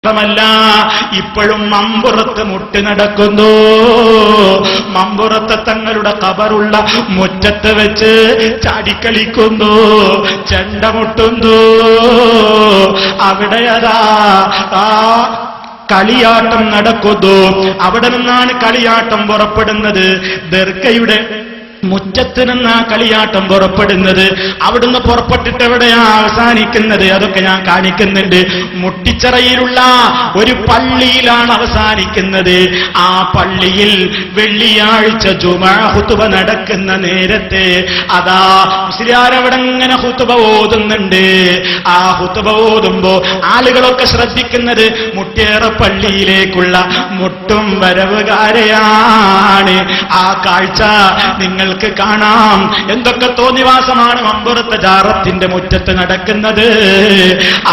മാത്രമല്ല ഇപ്പോഴും മമ്പുറത്ത് മുട്ടി നടക്കുന്നു. മമ്പുറത്ത് തങ്ങളുടെ ഖബറുള്ള മുറ്റത്ത് വെച്ച് ചാടിക്കളിക്കുന്നു, ചെണ്ടമുട്ടുന്നു. അവിടെ അതാ കളിയാട്ടം നടക്കുന്നു. അവിടെ നിന്നാണ് കളിയാട്ടം പുറപ്പെടുന്നത്. ദർഗയുടെ മുറ്റത്ത് നിന്നാ കളിയാട്ടം പുറപ്പെടുന്നത്. അവിടുന്ന് പുറപ്പെട്ടിട്ട് എവിടെയാ അവസാനിക്കുന്നത്? അതൊക്കെ ഞാൻ കാണിക്കുന്നുണ്ട്. മുട്ടിച്ചിറയിലുള്ള ഒരു പള്ളിയിലാണ് അവസാനിക്കുന്നത്. ആ പള്ളിയിൽ വെള്ളിയാഴ്ച ജുമുഅ ഖുതുബ നടക്കുന്ന നേരത്തെ അതാ മുസ്ലിയാർ അവിടെ ഇങ്ങനെ ഖുതുബ ഓതുന്നുണ്ട്. ആ ഖുതുബ ഓതുമ്പോ ആളുകളൊക്കെ ശ്രദ്ധിക്കുന്നത് മുട്ടേറ പള്ളിയിലേക്കുള്ള മുട്ടും വരവുകാരെയാണ്. ആ കാഴ്ച നിങ്ങൾ കാണാം. എന്തൊക്കെ തോന്നിവാസമാണ് മമ്പുറത്തെ ജാറത്തിന്റെ മുറ്റത്ത് നടക്കുന്നത്.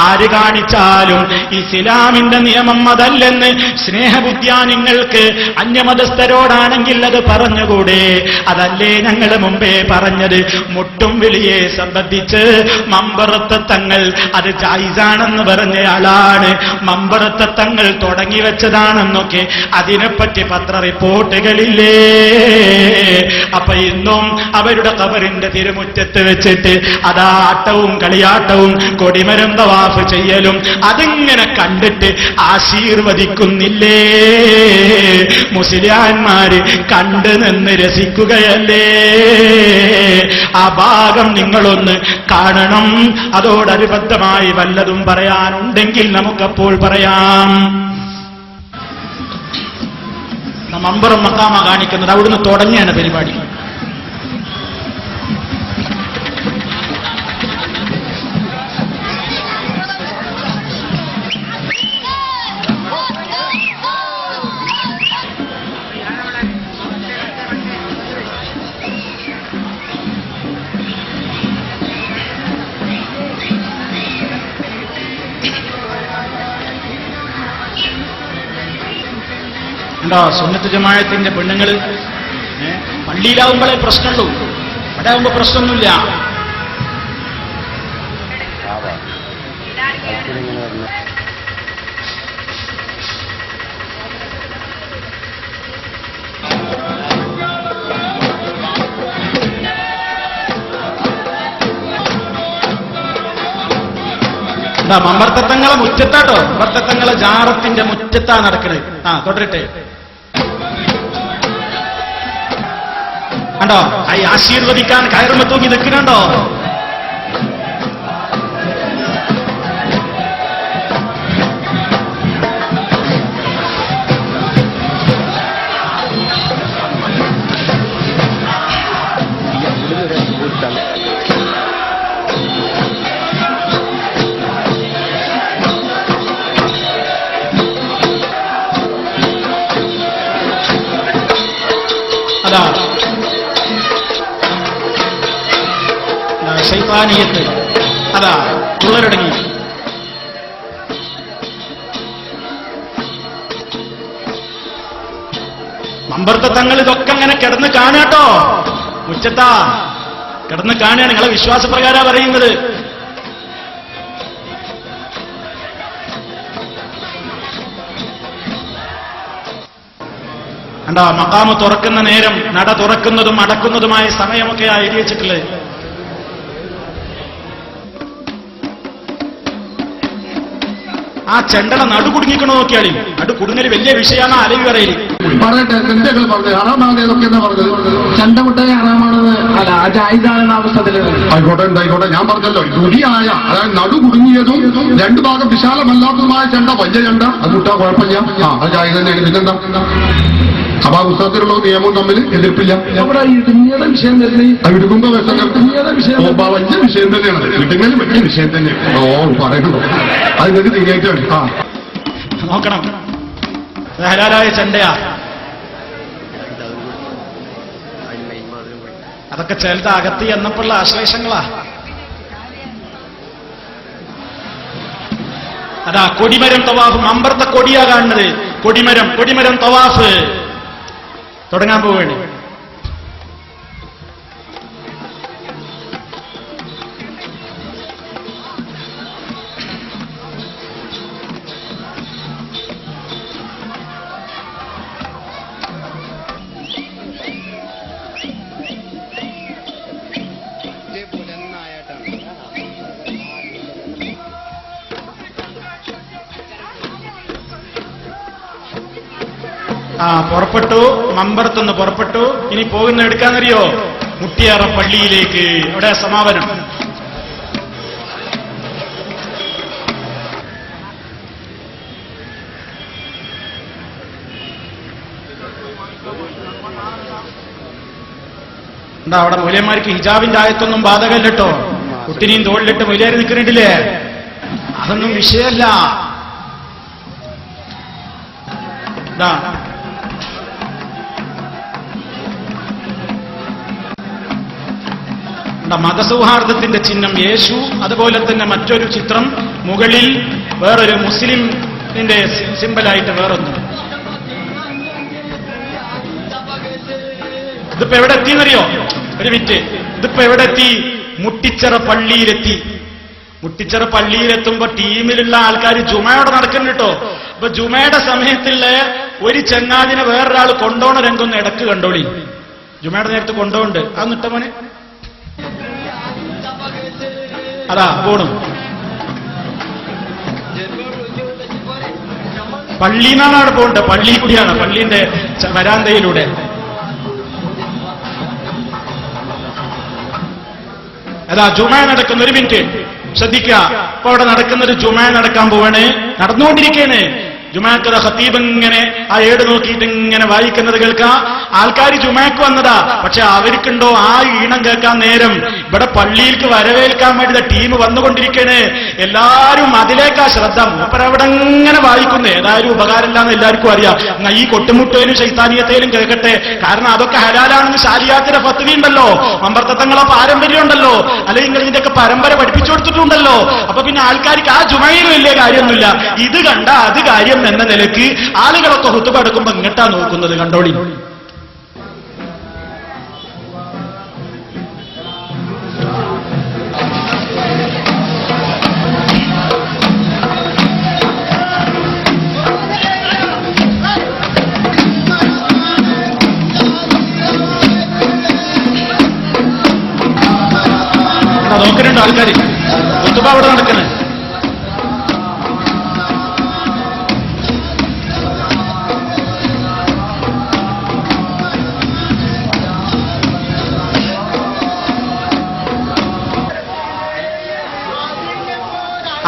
ആര് കാണിച്ചാലും ഇസ്ലാമിന്റെ നിയമം അതല്ലെന്ന് സ്നേഹബുദ്ധിയാ നിങ്ങൾക്ക്. അന്യമതസ്ഥരോടാണെങ്കിൽ അത് പറഞ്ഞുകൂടെ? അതല്ലേ ഞങ്ങൾ മുമ്പേ പറഞ്ഞത്? മുട്ടും വിളിയെ സംബന്ധിച്ച് മമ്പുറത്തെ തങ്ങൾ അത് ജായിസാണെന്ന് പറഞ്ഞയാളാണ്. മമ്പുറത്തെ തങ്ങൾ തുടങ്ങി വെച്ചതാണെന്നൊക്കെ അതിനെപ്പറ്റി പത്ര റിപ്പോർട്ടുകളില്ലേ? അപ്പൊ ഇന്നും അവരുടെ ഖബറിന്റെ തിരുമുറ്റത്ത് വെച്ചിട്ട് അതാ ആട്ടവും കളിയാട്ടവും കൊടിമരം തവാഫ് ചെയ്യലും അതിങ്ങനെ കണ്ടിട്ട് ആശീർവദിക്കുന്നില്ലേ? മുസ്ലിയാന്മാര് കണ്ടു നിന്ന് രസിക്കുകയല്ലേ? ആ ഭാഗം നിങ്ങളൊന്ന് കാണണം. അതോടനുബന്ധമായി വല്ലതും പറയാനുണ്ടെങ്കിൽ നമുക്കപ്പോൾ പറയാം. മമ്പുറം മഖാമ കാണിക്കുന്നത് അവിടുന്ന് തുടങ്ങിയാണ് പരിപാടി. ഉണ്ടോ? സുന്നത്ത് ജമാഅത്തിന്റെ പെണ്ണുങ്ങൾ പള്ളിയിലാവുമ്പോഴേ പ്രശ്നമുള്ളൂ. ഇവിടെ ആവുമ്പോ പ്രശ്നമൊന്നുമില്ല. എന്താ മമ്പർത്തങ്ങളെ മുറ്റത്താട്ടോ? മമ്പർത്തങ്ങളെ ജാറത്തിന്റെ മുറ്റത്താ നടക്കണേ. തുടരട്ടെ. കണ്ടോ? ഈ ആശീർവദിക്കാൻ കയറുമ്പോ തൂങ്ങി നിൽക്കുന്നുണ്ടോ? അതാ ശൈത്താനിയത്ത് അതാ തുള്ളലടങ്ങി. മമ്പർത്ത തങ്ങൾ ഇതൊക്കെ അങ്ങനെ കിടന്ന് കാണാട്ടോ. ഉച്ചത്താ കിടന്ന് കാണുകയാണ്. നിങ്ങളെ വിശ്വാസപ്രകാരം പറയുന്നത്. കണ്ടോ? മഖാമ് തുറക്കുന്ന നേരം, നട തുറക്കുന്നതും അടക്കുന്നതുമായ സമയമൊക്കെ എഴുതി വെച്ചിട്ടുള്ളത്. ആ ചെണ്ടല നടു കുടുങ്ങിക്കണോ നോക്കിയാളി. നടു കുടുങ്ങല് വലിയ വിഷയമാണ്. അലവി പറയല് പറഞ്ഞിട്ട് ചിന്തകൾ പറഞ്ഞു ഹറാമാണ്. ഏതൊക്കെ എന്താ പറഞ്ഞത്? ചെണ്ടമുട്ടായി ഹറാമാണെന്ന് അല്ല ജായിസാണെന്ന അവസ്ഥയിൽ ആയിക്കോട്ടെ ഉണ്ടായിക്കോട്ടെ. ഞാൻ പറഞ്ഞല്ലോ രുചിയായ, അതായത് നടു കുടുങ്ങിയതും രണ്ടു ഭാഗം വിശാലമല്ലാത്തതുമായ ചെണ്ട, വലിയ ചെണ്ട, അത് മുട്ടാ കുഴപ്പമില്ല. അത് ജായിസ് തന്നെയാണ്. പിന്നെന്താ? അപ്പൊ ആ പുസ്തകത്തിലുള്ള നിയമവും തമ്മിൽ എതിർപ്പില്ല. ഇടുക്കുമ്പോ വലിയ വിഷയം തന്നെയാണ്. ഇടുങ്ങലും വലിയ വിഷയം തന്നെയാണ്. പറയണോ? അത് നിങ്ങൾക്ക് തീരായിട്ടാണ്. നോക്കണം. ഹലാലായ ചെണ്ടയാ. അതൊക്കെ ചിലത് അകത്തി എന്നപ്പോഴുള്ള ആശ്ലേഷങ്ങളാ. അതാ കൊടിമരം തവാഫ്. മമ്പർത്ത കൊടിയാ കാണുന്നത്. കൊടിമരം തവാഫ് തുടങ്ങാൻ പോവുകയാണ്. പുറപ്പെട്ടു, മമ്പറത്തുനിന്ന് പുറപ്പെട്ടു. ഇനി പോകുന്ന എടുക്കാന്നറിയോ? മുട്ടിയറ പള്ളിയിലേക്ക്. അവിടെ സമാപനം. എന്താ അവിടെ മൗലന്മാർക്ക് ഹിജാബിന്റെ ആയത്തൊന്നും ബാധകല്ലോ. കുട്ടിനെയും തോളിലിട്ട് മൊയിലേറി നിൽക്കുന്നുണ്ടില്ലേ? അതൊന്നും വിഷയമല്ല. മതസൗഹാർദ്ദത്തിന്റെ ചിഹ്നം യേശു, അതുപോലെ തന്നെ മറ്റൊരു ചിത്രം മുകളിൽ വേറൊരു മുസ്ലിമിന്റെ സിമ്പലായിട്ട് വേറൊന്നും. ഇതിപ്പോ എവിടെ എത്തിയെന്നറിയോ? ഒരു മിനിറ്റ്. ഇതിപ്പോ എവിടെ എത്തി? മുട്ടിച്ചിറ പള്ളിയിലെത്തി. മുട്ടിച്ചിറ പള്ളിയിലെത്തുമ്പോ ടീമിലുള്ള ആൾക്കാർ ജുമയോടെ നടക്കുന്നു കേട്ടോ. അപ്പൊ ജുമയുടെ സമയത്തുള്ള ഒരു ചങ്ങാതിനെ വേറൊരാൾ കൊണ്ടോണ രംഗൊന്ന് ഇടക്ക് കണ്ടോളി. ജുമയുടെ നേരത്ത് കൊണ്ടോണ്ട് ആ നിട്ടമോനെ അതാ പോണു. പള്ളിന്നാണ് അവിടെ പോകണ്ടത്. പള്ളി കൂടിയാണ്, പള്ളിന്റെ വരാന്തയിലൂടെ. അതാ ജുമ നടക്കുന്ന. ഒരു മിനിറ്റ് ശ്രദ്ധിക്കുക. അപ്പൊ അവിടെ നടക്കുന്നൊരു ജുമ നടക്കാൻ പോവാണ്. നടന്നുകൊണ്ടിരിക്കേണ്. ജുമാക്കത ഖത്തീബ് ഇങ്ങനെ ആ ഏട് നോക്കിയിട്ട് ഇങ്ങനെ വായിക്കുന്നത് കേൾക്കാം. ആൾക്കാർ ജുമാക്ക് വന്നതാ, പക്ഷെ അവർക്കുണ്ടോ ആ ഈണം കേൾക്കാൻ നേരം? ഇവിടെ പള്ളിയിലേക്ക് വരവേൽക്കാൻ വേണ്ടി ടീം വന്നുകൊണ്ടിരിക്കണേ. എല്ലാരും അതിലേക്കാ ശ്രദ്ധ. മൂപ്പരവിടെ ഇങ്ങനെ വായിക്കുന്നേ. ഏതായാലും ഉപകാരമില്ലാന്ന് എല്ലാവർക്കും അറിയാം. ഈ കൊട്ടുമുട്ടയിലും ശൈത്താനീയത്തേലും കേൾക്കട്ടെ. കാരണം അതൊക്കെ ഹലാലാണെന്ന് ശാരിയാത്തിന്റെ ഫത്വ ഉണ്ടല്ലോ, മമ്പർത്തങ്ങളെ പാരമ്പര്യം ഉണ്ടല്ലോ, അല്ലെങ്കിൽ ഇതിന്റെയൊക്കെ പരമ്പര പഠിപ്പിച്ചു കൊടുത്തിട്ടുണ്ടല്ലോ. അപ്പൊ പിന്നെ ആൾക്കാർക്ക് ആ ജുമയിലും വലിയ കാര്യമൊന്നുമില്ല. ഇത് കണ്ട അത് കാര്യം എന്ന നിലയ്ക്ക് ആളുകളൊക്കെ ഹുതുബ എടുക്കുമ്പോ ഇങ്ങട്ടാ നോക്കുന്നത്. കണ്ടോളി. നോക്കുന്നുണ്ട് ആൾക്കാർ. ഹുതുബ അവിടെ നടക്കുന്നത്.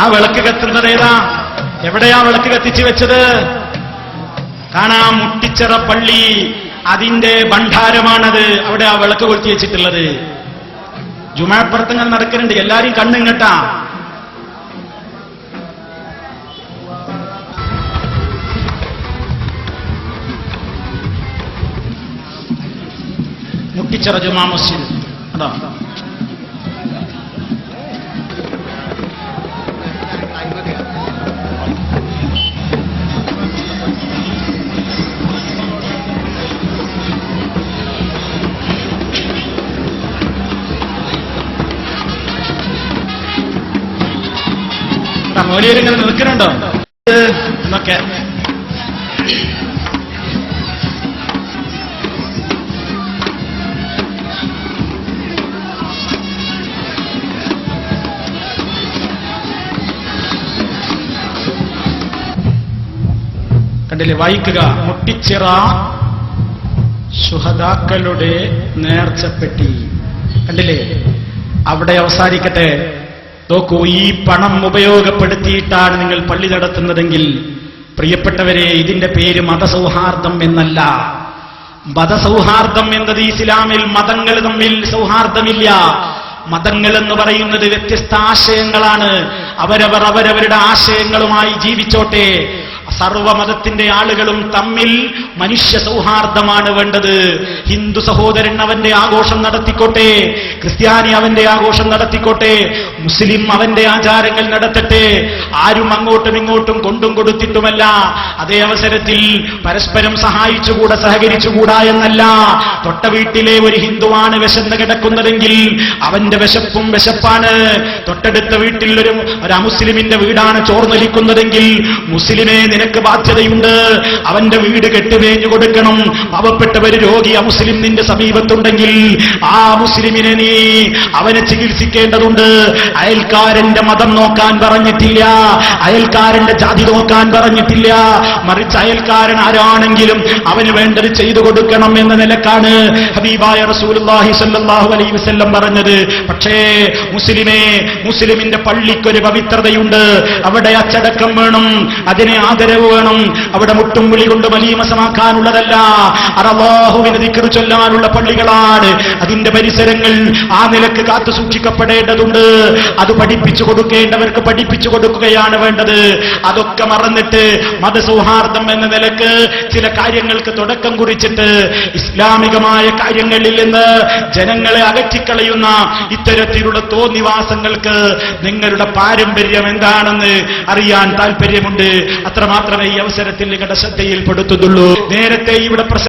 ആ വിളക്ക് കത്തുന്നത് ഏതാ? എവിടെയാ വിളക്ക് കത്തിച്ചു വെച്ചത്? കാണാം, മുട്ടിച്ചിറ പള്ളി. അതിന്റെ ഭണ്ഡാരമാണത്. അവിടെ ആ വിളക്ക് കൊളുത്തി വെച്ചിട്ടുള്ളത്. ജുമാപ്പുറത്തങ്ങൾ നടക്കുന്നുണ്ട്. എല്ലാരും കണ്ണിങ്ങട്ടാ. മുട്ടിച്ചിറ ജുമാ മസ്ജിദ്. അതാ മോലിയരിങ്ങനെ നിൽക്കുന്നുണ്ടോ എന്നൊക്കെ. കണ്ടില്ലേ? വായിക്കുക. മുട്ടിച്ചിറ ശുഹദാക്കളുടെ നേർച്ചപ്പെട്ടി. കണ്ടില്ലേ? അവിടെ അവസാനിക്കട്ടെ. നോക്കൂ, ഈ പണം ഉപയോഗപ്പെടുത്തിയിട്ടാണ് നിങ്ങൾ പള്ളി നടത്തുന്നതെങ്കിൽ പ്രിയപ്പെട്ടവരെ, ഇതിന്റെ പേര് മതസൗഹാർദ്ദം എന്നല്ല. മതസൗഹാർദ്ദം എന്നത് ഇസ്ലാമിൽ മതങ്ങൾ തമ്മിൽ സൗഹാർദ്ദമില്ല. മതങ്ങൾ എന്ന് പറയുന്നത് വ്യത്യസ്ത ആശയങ്ങളാണ്. അവരവർ അവരവരുടെ ആശയങ്ങളുമായി ജീവിച്ചോട്ടെ. സർവമതത്തിന്റെ ആളുകളും തമ്മിൽ മനുഷ്യ സൗഹാർദ്ദമാണ് വേണ്ടത്. ഹിന്ദു സഹോദരൻ അവന്റെ ആഘോഷം നടത്തിക്കോട്ടെ, ക്രിസ്ത്യാനി അവന്റെ ആഘോഷം നടത്തിക്കോട്ടെ, മുസ്ലിം അവന്റെ ആചാരങ്ങൾ നടത്തട്ടെ. ആരും അങ്ങോട്ടും ഇങ്ങോട്ടും കൊണ്ടും കൊടുത്തിട്ടുമല്ല. അതേ അവസരത്തിൽ പരസ്പരം സഹായിച്ചുകൂടാ, സഹകരിച്ചുകൂടാ എന്നല്ല. തൊട്ട വീട്ടിലെ ഒരു ഹിന്ദുവാണ് വിശന്ന് കിടക്കുന്നതെങ്കിൽ അവന്റെ വിശപ്പും വിശപ്പാണ്. തൊട്ടടുത്ത വീട്ടിൽ ഒരു അമുസ്ലിമിന്റെ വീടാണ് ചോർന്നൊലിക്കുന്നതെങ്കിൽ മുസ്ലിമെ നിനക്ക് നിനക്ക് ബാധ്യതയുണ്ട്. അവന്റെ വീട് കെട്ടുമേഞ്ഞു കൊടുക്കണം. പാവപ്പെട്ടവര് രോഗി അമുസ്ലിം നിന്റെ സമീപത്തുണ്ടെങ്കിൽ ആ മുസ്ലിമിനെ നീ അവനെ ചികിത്സിക്കേണ്ടതുണ്ട്. അയൽക്കാരന്റെ മതം നോക്കാൻ പറഞ്ഞിട്ടില്ല, അയൽക്കാരന്റെ ജാതി നോക്കാൻ പറഞ്ഞിട്ടില്ല. മറിച്ച് അയൽക്കാരൻ ആരാണെങ്കിലും അവന് വേണ്ടത് ചെയ്തു കൊടുക്കണം എന്ന നിലക്കാണ് ഹബീബായ റസൂലുള്ളാഹി സ്വല്ലല്ലാഹു അലൈഹി വസല്ലം പറഞ്ഞത്. പക്ഷേ മുസ്ലിമിന്റെ പള്ളിക്കൊരു പവിത്രതയുണ്ട്. അവിടെ അച്ചടക്കം വേണം, അതിനെ ആദരവ് വേണം. അവിടെ മുട്ടും വിളി കൊണ്ട് മലീമസമാക്കാനുള്ളതല്ല, അല്ലാഹുവിനെ ദിക്ർ ചൊല്ലാനുള്ള പള്ളികളാണ്. അതിന്റെ പരിസരങ്ങൾ ആ നിലക്ക് കാത്തു സൂക്ഷിക്കപ്പെടേണ്ടതുണ്ട്. അത് പഠിപ്പിച്ചു കൊടുക്കേണ്ടവർക്ക് പഠിപ്പിച്ചു കൊടുക്കുകയാണ് വേണ്ടത്. അതൊക്കെ മറന്നിട്ട് മതസൗഹാർദ്ദം എന്ന നിലക്ക് ചില കാര്യങ്ങൾക്ക് തുടക്കം കുറിച്ചിട്ട് ഇസ്ലാമികമായ കാര്യങ്ങളിൽ നിന്ന് ജനങ്ങളെ അകറ്റിക്കളയുന്ന ഇത്തരത്തിലുള്ള തോന്നിവാസങ്ങൾക്ക് നിങ്ങളുടെ പാരമ്പര്യം എന്താണെന്ന് അറിയാൻ താല്പര്യമുണ്ട്. അത്രമാത്രമേ ഈ അവസരത്തിൽ നിങ്ങളുടെ ശ്രദ്ധയിൽപ്പെടുത്തുന്നുള്ളൂ. നേരത്തെ ഇവിടെ